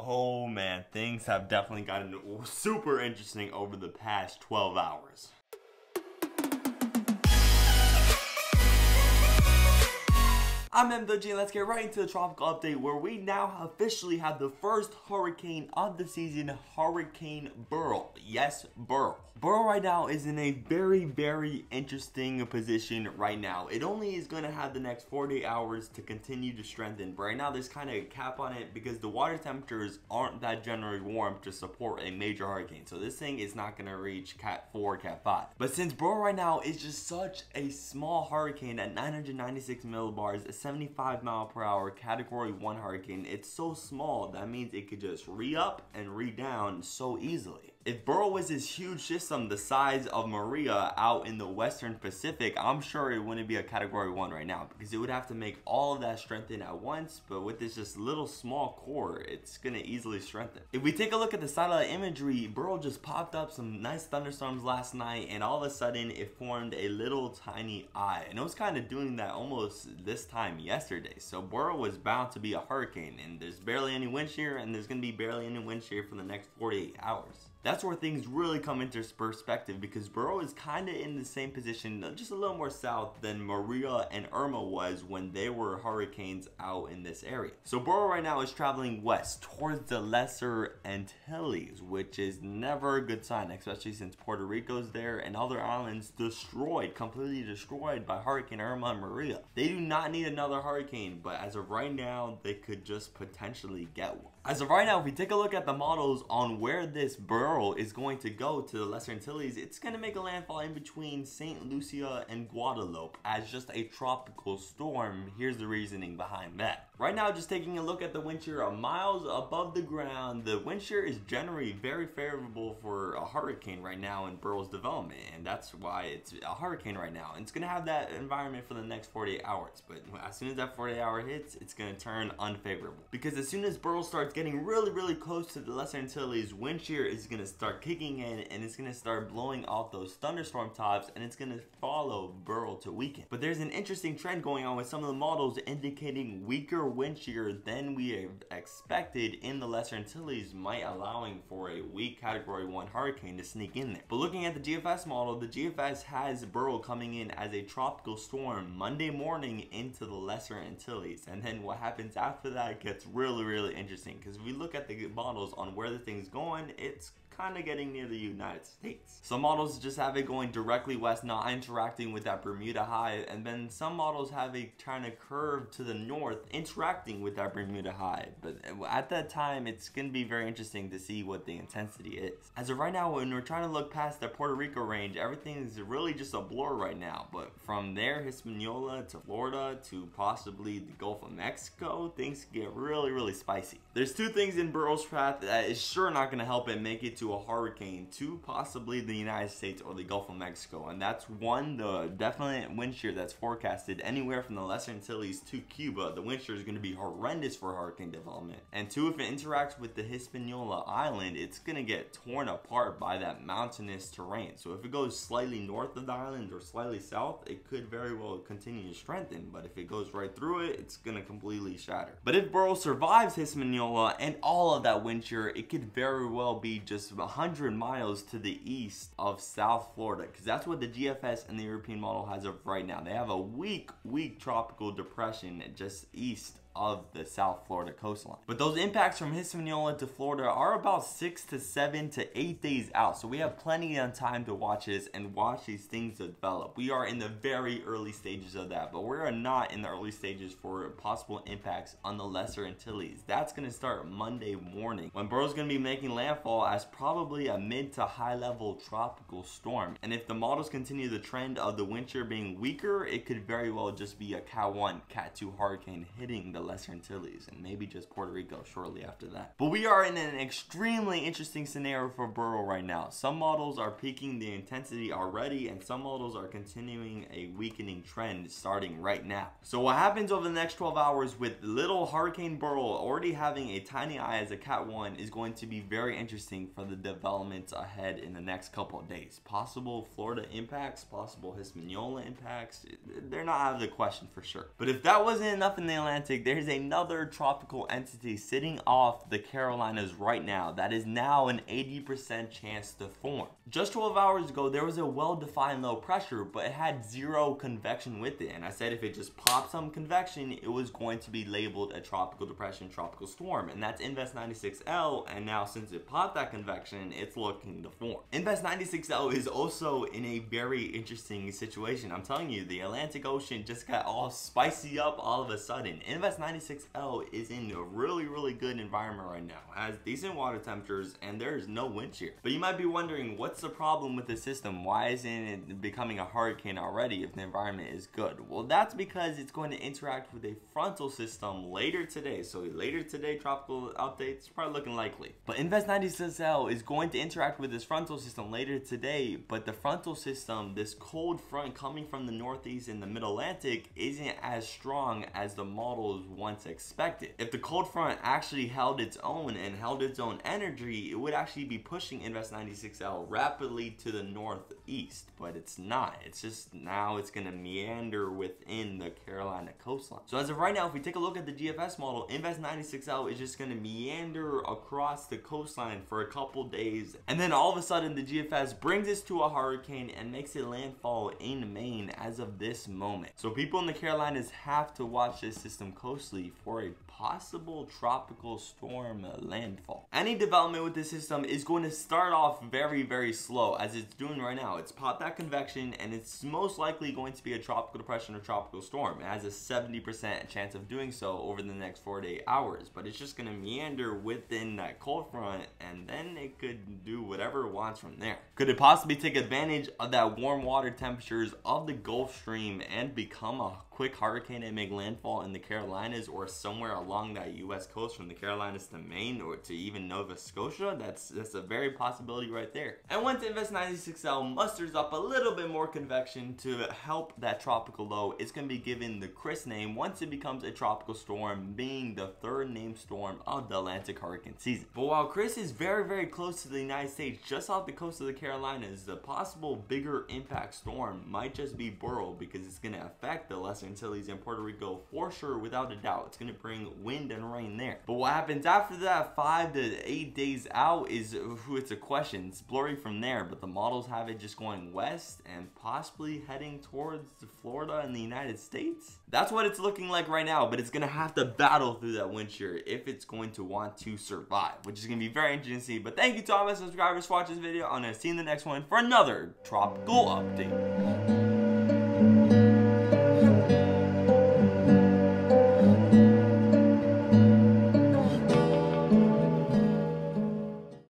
Oh man, things have definitely gotten super interesting over the past 12 hours. I'm MWG and let's get right into the tropical update where we now officially have the first hurricane of the season, Hurricane Beryl. Yes, Beryl. Beryl right now is in a very interesting position right now. It only is going to have the next 48 hours to continue to strengthen. But right now there's kind of a cap on it because the water temperatures aren't that generally warm to support a major hurricane. So this thing is not going to reach Cat 4, Cat 5. But since Beryl right now is just such a small hurricane at 996 millibars, 75-mile-per-hour Category 1 hurricane, it's so small that means it could just re-up and re-down so easily. If Beryl was this huge system the size of Maria out in the Western Pacific, I'm sure it wouldn't be a Category 1 right now because it would have to make all of that strengthen at once, but with this just little small core, it's going to easily strengthen. If we take a look at the satellite imagery, Beryl just popped up some nice thunderstorms last night and all of a sudden it formed a little tiny eye, and it was kind of doing that almost this time yesterday. So Beryl was bound to be a hurricane, and there's barely any wind shear, and there's going to be barely any wind shear for the next 48 hours. That's where things really come into perspective because Beryl is kind of in the same position, just a little more south than Maria and Irma was when they were hurricanes out in this area. So Beryl right now is traveling west towards the Lesser Antilles, which is never a good sign, especially since Puerto Rico's there and other islands completely destroyed by Hurricane Irma and Maria. They do not need another hurricane, but as of right now, they could just potentially get one. As of right now, if we take a look at the models on where this Beryl is going to go to the Lesser Antilles, it's going to make a landfall in between St. Lucia and Guadeloupe as just a tropical storm. Here's the reasoning behind that. Right now, just taking a look at the wind shear miles above the ground, the wind shear is generally very favorable for a hurricane right now in Beryl's development, and that's why it's a hurricane right now. And it's going to have that environment for the next 48 hours, but as soon as that 48 hour hits, it's going to turn unfavorable. Because as soon as Beryl starts getting really close to the Lesser Antilles, wind shear is going to start kicking in and it's going to start blowing off those thunderstorm tops, and it's going to follow Beryl to weaken. But there's an interesting trend going on with some of the models indicating weaker wind shear than we have expected in the Lesser Antilles, might allowing for a weak Category 1 hurricane to sneak in there. But looking at the GFS model, the GFS has Beryl coming in as a tropical storm Monday morning into the Lesser Antilles, and then what happens after that gets really interesting because if we look at the models on where the thing's going, it's kind of getting near the United States. Some models just have it going directly west, not interacting with that Bermuda high, and then some models have it trying to curve to the north, interacting with that Bermuda high. But at that time, it's going to be very interesting to see what the intensity is. As of right now, when we're trying to look past the Puerto Rico range, everything is really just a blur right now. But from there, Hispaniola to Florida to possibly the Gulf of Mexico, things get really spicy. There's two things in Beryl's path that is sure not going to help it make it to a hurricane to possibly the United States or the Gulf of Mexico, and that's one, the definite wind shear that's forecasted anywhere from the Lesser Antilles to Cuba. The wind shear is going to be horrendous for hurricane development, and two, if it interacts with the Hispaniola island, it's going to get torn apart by that mountainous terrain. So if it goes slightly north of the island or slightly south, it could very well continue to strengthen, but if it goes right through it, it's going to completely shatter. But if Beryl survives Hispaniola and all of that wind shear, it could very well be just 100 miles to the east of South Florida, because that's what the GFS and the European model has of right now. They have a weak tropical depression just east of the South Florida coastline. But those impacts from Hispaniola to Florida are about 6 to 7 to 8 days out. So we have plenty of time to watch this and watch these things develop. We are in the very early stages of that, but we are not in the early stages for possible impacts on the Lesser Antilles. That's going to start Monday morning when Beryl's going to be making landfall as probably a mid to high level tropical storm. And if the models continue the trend of the wind shear being weaker, it could very well just be a Cat 1, Cat 2 hurricane hitting the Lesser Antilles and maybe just Puerto Rico shortly after that. But we are in an extremely interesting scenario for Beryl right now. Some models are peaking the intensity already, and some models are continuing a weakening trend starting right now. So what happens over the next 12 hours with little Hurricane Beryl already having a tiny eye as a Cat 1 is going to be very interesting for the developments ahead in the next couple of days. Possible Florida impacts, possible Hispaniola impacts, they're not out of the question for sure. But if that wasn't enough in the Atlantic, there's another tropical entity sitting off the Carolinas right now that is now an 80% chance to form. Just 12 hours ago, there was a well-defined low pressure, but it had zero convection with it. And I said if it just popped some convection, it was going to be labeled a tropical depression, tropical storm. And that's Invest 96L. And now since it popped that convection, it's looking to form. Invest 96L is also in a very interesting situation. I'm telling you, the Atlantic Ocean just got all spicy up all of a sudden. Invest 96L is in a really good environment right now. It has decent water temperatures and there's no wind shear. But you might be wondering, what's the problem with the system? Why isn't it becoming a hurricane already if the environment is good? Well, that's because it's going to interact with a frontal system later today. So later today, tropical updates probably looking likely. But Invest 96L is going to interact with this frontal system later today. But the frontal system, this cold front coming from the northeast in the mid-Atlantic, isn't as strong as the models once expected. If the cold front actually held its own and held its own energy, it would actually be pushing Invest 96L rapidly to the northeast, but it's not. It's just now it's going to meander within the Carolina coastline. So as of right now, if we take a look at the GFS model, Invest 96L is just going to meander across the coastline for a couple days, and then all of a sudden the GFS brings us to a hurricane and makes it landfall in Maine as of this moment. So people in the Carolinas have to watch this system closely for a possible tropical storm landfall. Any development with this system is going to start off very slow, as it's doing right now. It's popped that convection and it's most likely going to be a tropical depression or tropical storm. It has a 70% chance of doing so over the next 4 to 8 hours, but it's just going to meander within that cold front and then it could do whatever it wants from there. Could it possibly take advantage of that warm water temperatures of the Gulf Stream and become a quick hurricane and make landfall in the Carolinas or somewhere along that US coast from the Carolinas to Maine or to even Nova Scotia? That's a very possibility right there. And once Invest 96L musters up a little bit more convection to help that tropical low, it's going to be given the Chris name once it becomes a tropical storm, being the third named storm of the Atlantic hurricane season. But while Chris is very close to the United States, just off the coast of the Carolinas, the possible bigger impact storm might just be Beryl, because it's going to affect the Lesser Antilles in Puerto Rico for sure, without a doubt. It's going to bring wind and rain there. But what happens after that 5 to 8 days out is, it's a question. It's blurry from there, but the models have it just going west and possibly heading towards Florida and the United States. That's what it's looking like right now, but it's going to have to battle through that wind shear if it's going to want to survive, which is going to be very interesting to see. But thank you to all my subscribers for watching this video. I'm going to see you in the next one for another tropical update.